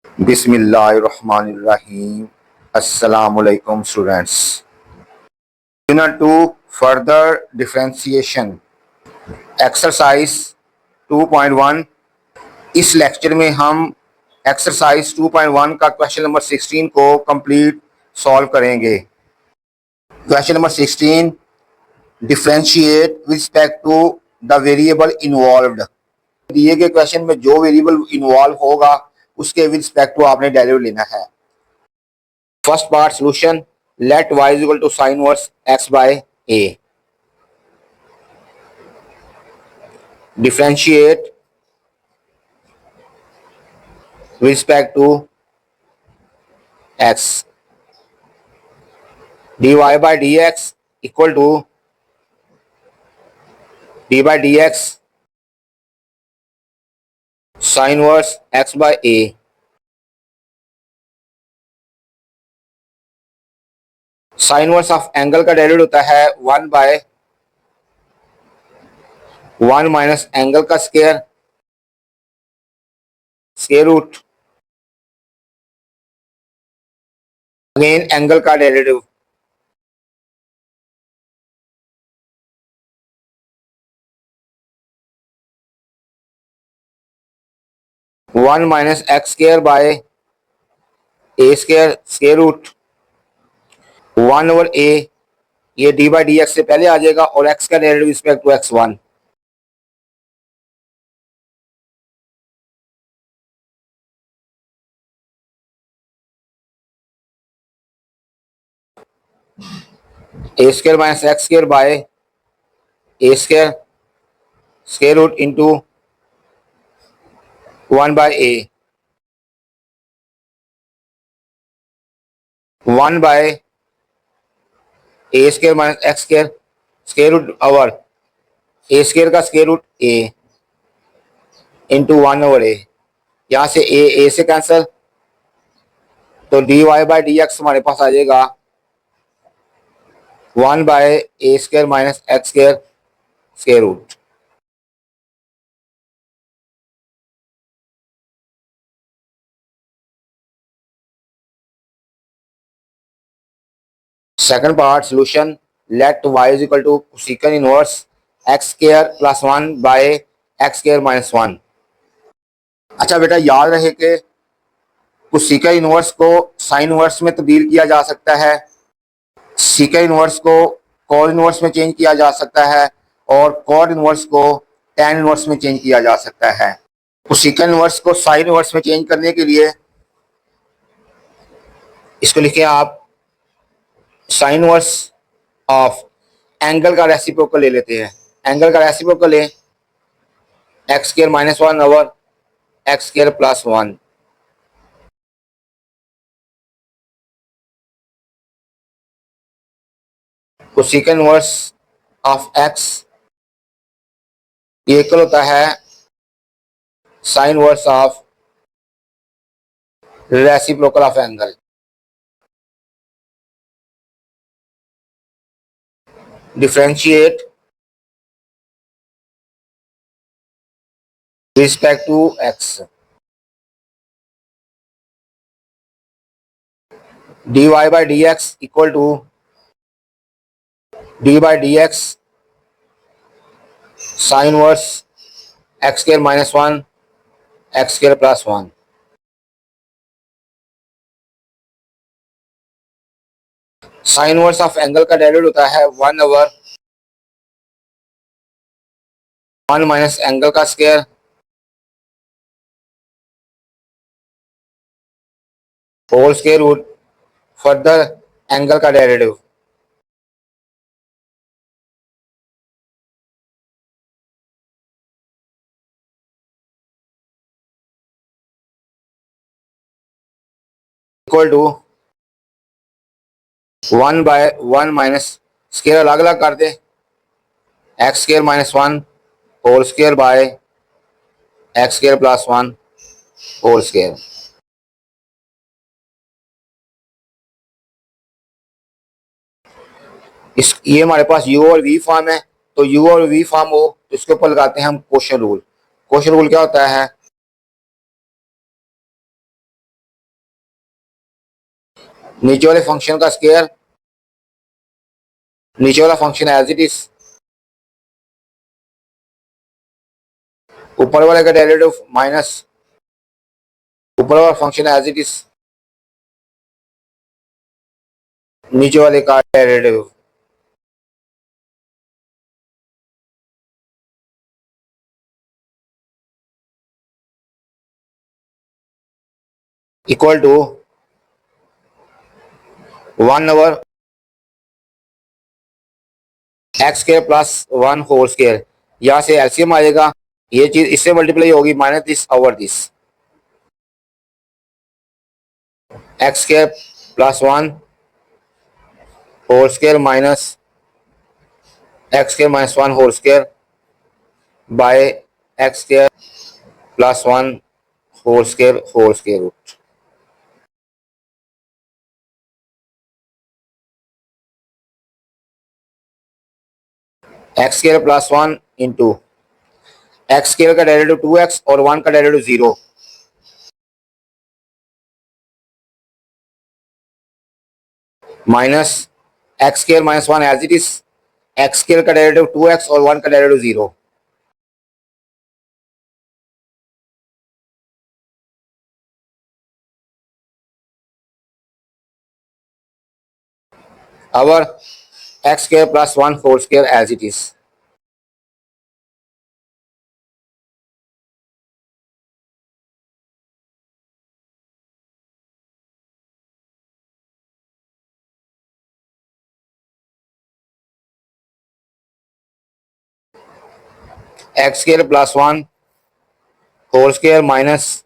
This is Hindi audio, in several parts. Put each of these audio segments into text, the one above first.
Bismillahirrahmanirrahim. Assalamualaikum students. Unit 2 further differentiation exercise 2.1। इस लेक्चर में हम एक्सरसाइज 2.1 का क्वेश्चन नंबर 16 को कंप्लीट सॉल्व करेंगे। Question number 16, differentiate with respect to the variable involved. दिए गए क्वेश्चन में जो वेरिएबल इन्वॉल्व होगा उसके विद रिस्पेक्ट टू आपने डेरिवेटिव लेना है। First part solution, let y is equal to sine inverse x by a। Differentiate with respect to x, dy by dx equal to d by dx sin inverse x by a। Sine inverse of angle का डेरिवेटिव होता है 1 बाय 1 माइनस एंगल का स्क्वायर रूट अगेन एंगल का derivative. One minus x square by a square root 1 over a, ये डी बाई डी एक्स से पहले आ जाएगा और एक्स का derivative respect to x one. A square minus x square by a square root into 1 by a, 1 by a square minus x square root over a square का square root a into 1 over a. यहाँ से ए से कैंसिल, तो d y by d x हमारे पास आ जाएगा 1 by a square minus x square root. Second part solution, let y is equal to cosecant inverse x square plus 1 by x square minus 1। अच्छा बेटा, याद रहे कि कोसेकंड इनवर्स को साइन इनवर्स में तब्दील किया जा सकता है, सीकंड इनवर्स को कॉस इनवर्स में चेंज किया जा सकता है और कॉट इनवर्स को टैन इनवर्स में चेंज किया जा सकता है। कोसेकंड इनवर्स को साइन इनवर्स में चेंज करने के लिए इसको लिखें आप साइन इनवर्स ऑफ एंगल का रेसिप्रोकल ले लेते हैं। एंगल का रेसिप्रोकल लें x square minus 1 over x square plus 1। Cosecant inverse of x ये इक्वल होता है sine inverse of reciprocal of angle. Differentiate respect to x, dy by dx equal to d by dx sine inverse x square minus 1 x square plus 1। Sine inverse of angle का डेरिवेटिव होता है 1 ओवर 1 माइनस एंगल का square whole square root further angle का derivative. Equal to 1 by 1 minus square अलग अलग कर दे x square minus 1 whole square by x square plus 1 whole square. इस ये हमारे पास u और v फॉर्म है, तो u और v फॉर्म हो तो इसके ऊपर लगाते हैं हम क्वोशंट रूल। क्वोशंट रूल क्या होता है, नीचे वाले फंक्शन का स्केयर, नीचे वाला फंक्शन एज इट इज, ऊपर वाले का डेरिवेटिव माइनस ऊपर वाला फंक्शन एज इट इज, नीचे वाले का derivative. Equal to 1/x² plus 1 whole square. यहां से एलसीएम आएगा, ये चीज इससे मल्टीप्लाई होगी minus this over this, x² plus 1 whole square minus x² minus 1 whole square by x² plus 1 whole square root. x² plus 1 into x² का डेरिवेटिव 2x और 1 का derivative 0, minus x² minus 1 as it is, x² का डेरिवेटिव 2x और 1 का derivative 0, our x² plus 1 whole square as it is। x² plus 1 whole square minus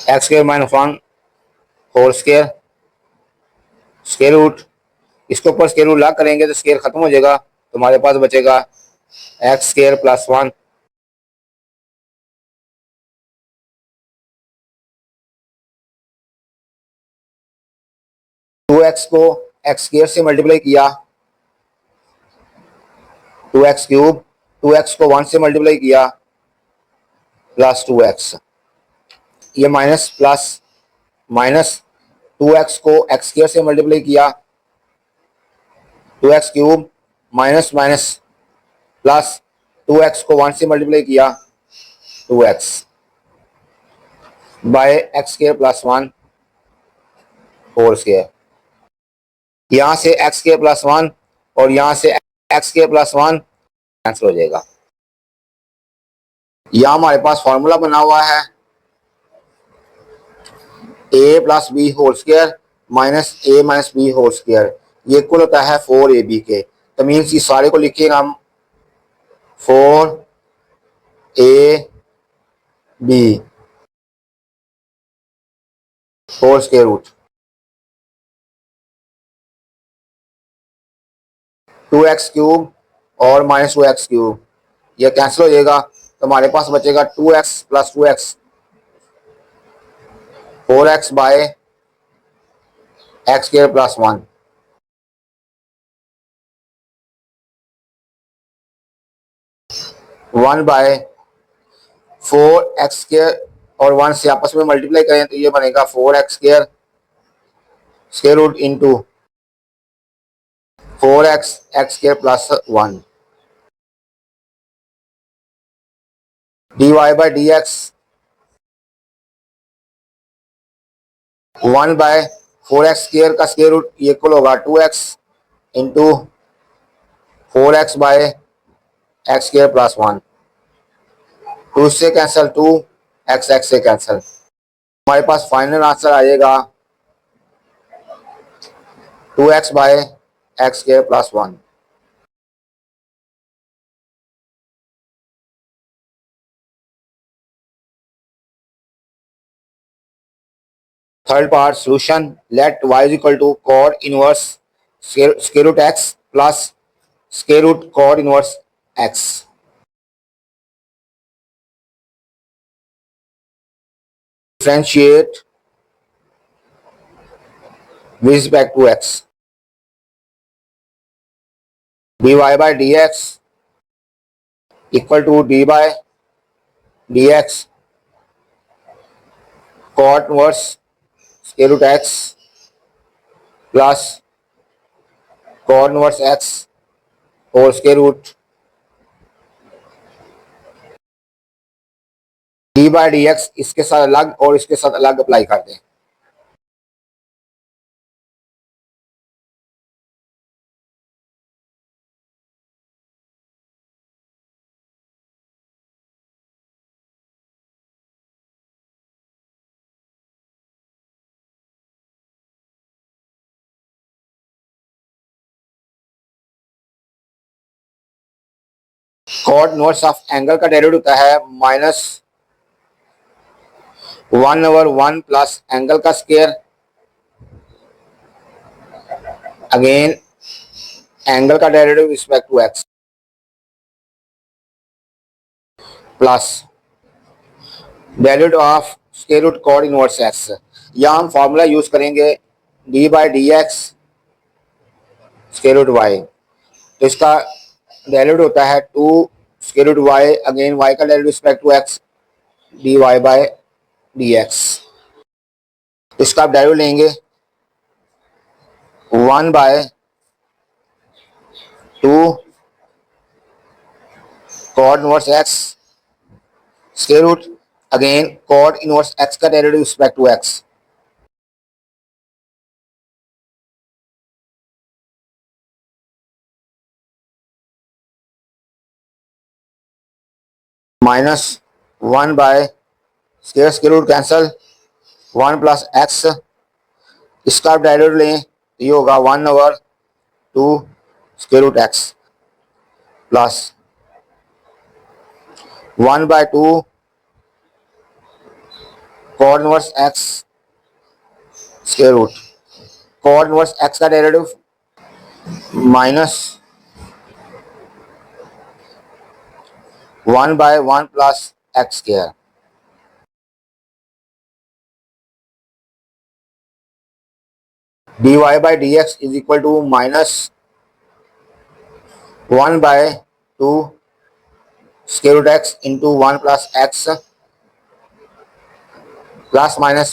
x² minus 1 whole square square root, इसके ऊपर स्क्वायर रूट लॉक करेंगे तो स्क्वायर खत्म हो जाएगा, तो हमारे पास बचेगा x² प्लस 1 2x को x² से मल्टीप्लाई किया 2x क्यूब, 2x को 1 से मल्टीप्लाई किया प्लस 2x, ये माइनस प्लस माइनस 2x को x² से मल्टीप्लाई किया 2x cube minus minus plus 2x को 1 से मल्टीप्लाई किया 2x by x² plus 1 whole square. यहां से x² प्लस 1 और यहां से x² प्लस 1 कैंसिल हो जाएगा। यहां हमारे पास फॉर्मूला बना हुआ है a plus b whole square minus a minus b whole square, ये कुल होता है 4ab के। तो मीन्स इस सारे को लिखिएगा हम 4ab होल स्क्वायर रूट 2x क्यूब और माइनस 2x क्यूब, यह कैंसिल हो जाएगा, तो हमारे पास बचेगा 2x plus 2x 4x bye x² plus 1, 1 bye 4x² और 1 से आपस में मल्टीप्लाई करें तो ये बनेगा 4x² square root into 4x x² plus 1 dy by dx 1 by 4x square का स्क्वायर रूट ये इक्वल होगा 2x into 4x bye x² plus 1, 2 से कैंसिल 2, x से कैंसिल, हमारे पास फाइनल आंसर आएगा 2x by x² plus 1। Third part solution, let y is equal to cot inverse square root x plus square root cot inverse x। Differentiate with respect to x, dy by dx equal to d by dx cot inverse square root x plus cot inverse x whole square root d by d x इसके साथ अलग और इसके साथ अलग अप्लाई कर दें। कॉट इनवर्स ऑफ एंगल का डेरिवेटिव होता है -1/1 प्लस एंगल का स्क्वायर अगेन एंगल का derivative respect to x plus derivative of square root cot inverse x. यहाँ हम फॉर्मूला यूज करेंगे d by d x square root y. तो इसका डेरिवेटिव होता है 2 square root y again y का derivative respect to x d y by d x. इसका आप डेरिवेटिव लेंगे 1/2 cot inverse x square root again cot inverse x का derivative respect to x -1 square root cancel 1 plus x. इसका आप डेरिवेटिव लें तो ये होगा 1/2 square root x plus 1/2 cot inverse x square root cot inverse x का derivative -1/1 plus x square dy by dx is equal to -1/2 square root x into 1 plus x plus minus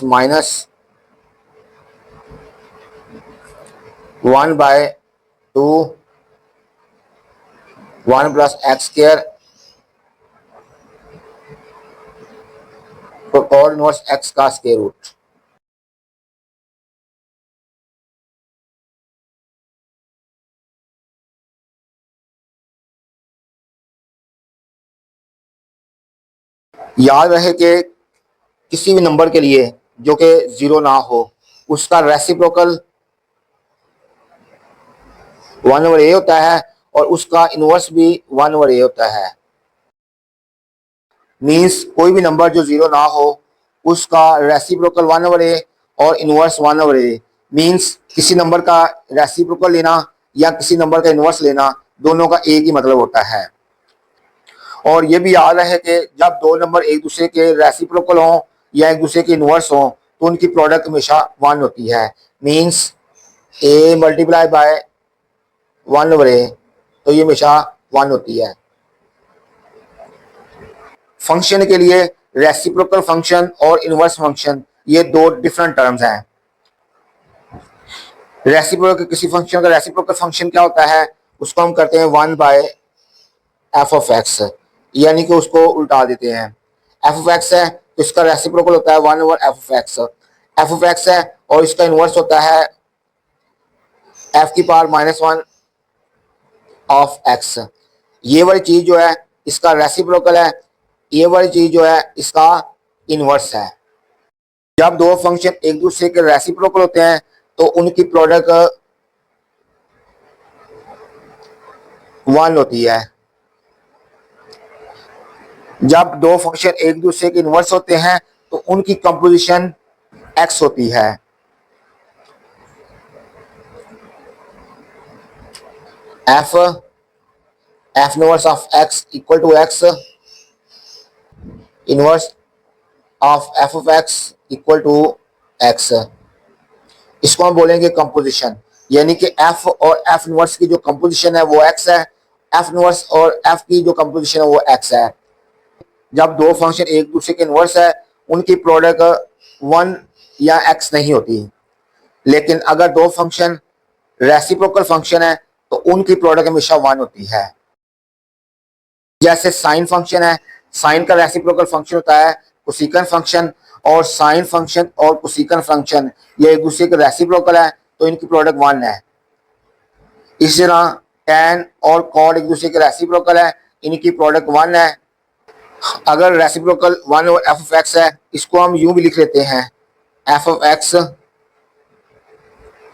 1/2 1 plus x square तो cos इनवर्स x का स्क्वायर रूट। याद रहे कि किसी भी नंबर के लिए जो कि 0 ना हो उसका रेसिप्रोकल 1/a होता है और उसका इनवर्स भी 1/a होता है। मीन्स कोई भी नंबर जो 0 ना हो उसका रेसिप्रोकल 1/a और इनवर्स 1/a। मीन्स किसी नंबर का रेसिप्रोकल लेना या किसी नंबर का इनवर्स लेना दोनों का एक ही मतलब होता है। और ये भी याद रहे कि जब दो नंबर एक दूसरे के रेसिप्रोकल हों या एक दूसरे के इनवर्स हों तो उनकी प्रोडक्ट हमेशा 1 होती है। Means a multiply by 1/a तो ये हमेशा 1 होती है। फंक्शन के लिए रेसिप्रोकल फंक्शन और इनवर्स फंक्शन ये दो डिफरेंट टर्म्स हैं। रेसिप्रोकल किसी फंक्शन का रेसिप्रोकल फंक्शन क्या होता है उसको हम करते हैं 1/f(x) यानी कि उसको उल्टा देते हैं। f(x) है तो इसका रेसिप्रोकल होता है 1/f(x) f(x) है और इसका इनवर्स होता है f⁻⁻1 ऑफ x। ये वाली चीज जो है इसका रेसिप्रोकल है, ये वाली चीज जो है इसका इनवर्स है। जब दो फंक्शन एक दूसरे के रेसिप्रोकल होते हैं तो उनकी प्रोडक्ट 1 होती है। जब दो फंक्शन एक दूसरे के इनवर्स होते हैं तो उनकी कंपोजिशन x होती है। f inverse of x equal to x inverse of f(x) equal to x। इसको हम बोलेंगे कंपोजिशन, यानी कि f और f इनवर्स की जो कंपोजिशन है वो x है, f इनवर्स और f की जो कंपोजिशन है वो x है। जब दो फंक्शन एक दूसरे के इनवर्स है उनकी प्रोडक्ट 1 या एक्स नहीं होती। लेकिन अगर दो फंक्शन रेसिप्रोकल फंक्शन है तो उनकी प्रोडक्ट हमेशा वन होती है। जैसे साइन फंक्शन है, साइन का रेसिप्रोकल फंक्शन होता है कोसिकन फंक्शन, और साइन फंक्शन और कोसिकन फंक्शन ये एक दूसरे के रेसिप्रोकल है तो इनकी प्रोडक्ट वन है। इसी तरह टैन और कॉड एक दूसरे के रेसिप्रोकल है, इनकी प्रोडक्ट वन है। अगर रेसिप्रोकल वन और एफ ऑफ एक्स है, इसको हम यूं भी लिख लेते हैं f of x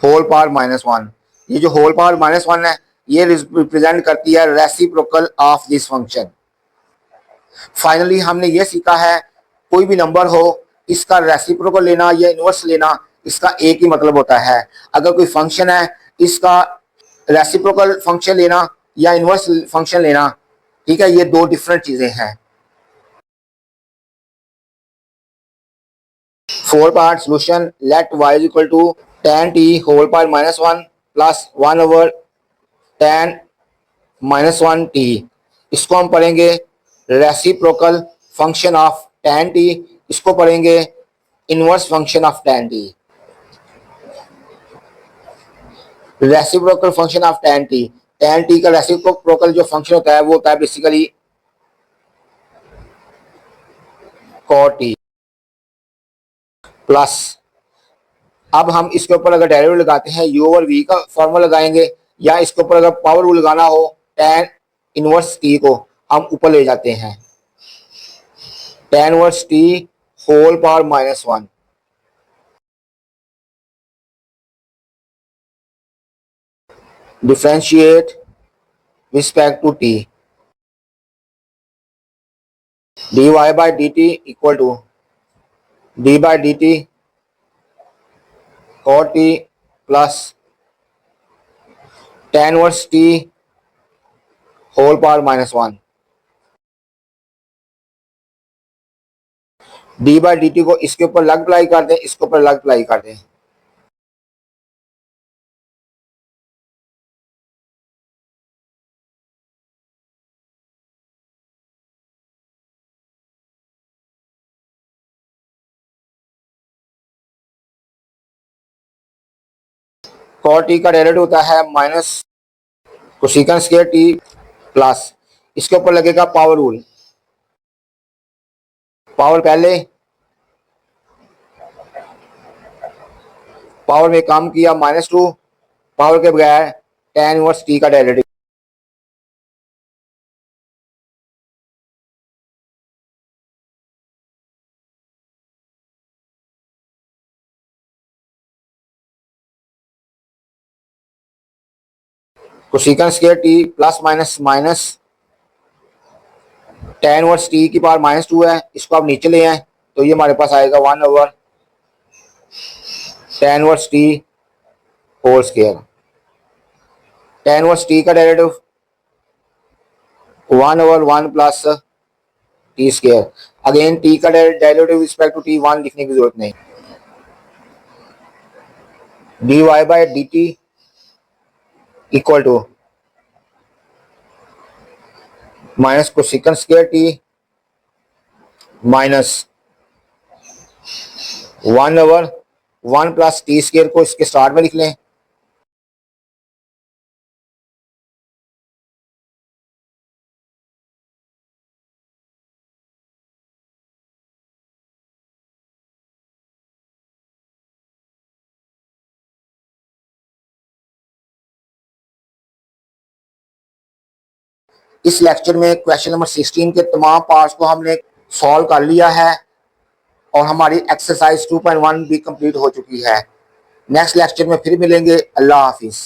whole power minus one. ये जो होल पावर माइनस वन है ये रिप्रेजेंट करती है reciprocal of this function. Finally हमने ये सीखा है कोई भी नंबर हो इसका रेसिप्रोकल लेना या इनवर्स लेना, इसका एक ही मतलब होता है। अगर कोई फंक्शन है इसका रेसिप्रोकल फंक्शन लेना या इनवर्स फंक्शन लेना, ठीक है, ये दो डिफरेंट चीजें हैं। 4 part solution let y is equal to tan t whole power minus one plus one over tan minus one t. इसको हम पढ़ेंगे reciprocal function of tan t, इसको पढ़ेंगे inverse function of tan t। Reciprocal function of tan t का रेसिप्रोकल जो फंक्शन होता है वो होता है बेसिकली cot t प्लस, अब हम इसके ऊपर अगर डेरिवेटिव लगाते हैं u ओवर v का फॉर्मूला लगाएंगे, या इसके ऊपर अगर पावर रूल लगाना हो tan इनवर्स t को हम ऊपर ले जाते हैं tan inverse t whole power minus one. Differentiate respect to t, dy by dt equal to d by dt cot t plus tan inverse t whole power minus one. D by d t को इसके ऊपर लग अप्लाई कर दें, इसके ऊपर लग अप्लाई कर दें। cot t का डेरिवेटिव होता है minus cosecant square T plus, इसके ऊपर लगेगा पावर रूल। पावर पहले, पावर में काम किया माइनस टू, पावर के बगैर tan इनवर्स t का derivative. कोसिकन square T plus minus minus tan inverse t की पावर माइनस टू है, इसको आप नीचे ले आए तो ये हमारे पास आएगा one over tan inverse t whole square. tan inverse t का derivative one over one plus t square. Again t का derivative respect to t one लिखने की जरूरत नहीं। dy by dt equal to minus cosecant square t minus one over one plus t square को इसके स्टार्ट में लिख लें। इस लेक्चर में क्वेश्चन नंबर 16 के तमाम पार्ट्स को हमने सॉल्व कर लिया है और हमारी एक्सरसाइज 2.1 भी कंप्लीट हो चुकी है। नेक्स्ट लेक्चर में फिर मिलेंगे। अल्लाह हाफिज।